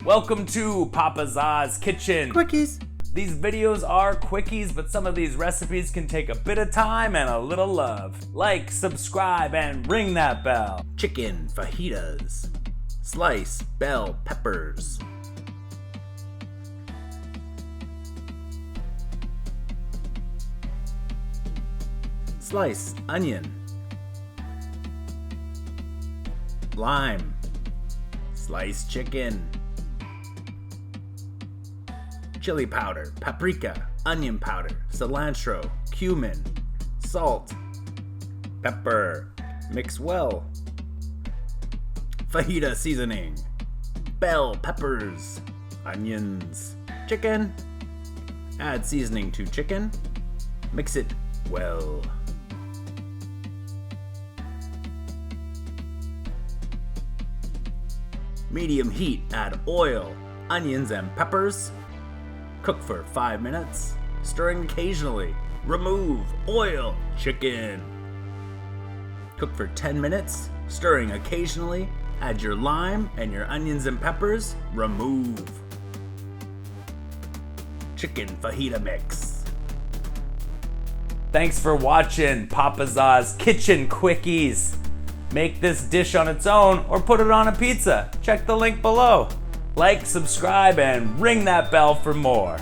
Welcome to Papa's Kitchen. Quickies. These videos are quickies, but some of these recipes can take a bit of time and a little love. Like, subscribe, and ring that bell. Chicken fajitas. Slice bell peppers. Slice onion. Lime. Slice chicken. Chili powder, paprika, onion powder, cilantro, cumin, salt, pepper. Mix well. Fajita seasoning. Bell peppers. Onions. Chicken. Add seasoning to chicken. Mix it well. Medium heat, add oil, onions, and peppers. Cook for 5 minutes, stirring occasionally. Remove oil, chicken. Cook for 10 minutes, stirring occasionally. Add your lime and your onions and peppers. Remove. Chicken fajita mix. Thanks for watching Papa's Kitchen Quickies. Make this dish on its own or put it on a pizza. Check the link below. Like, subscribe, and ring that bell for more.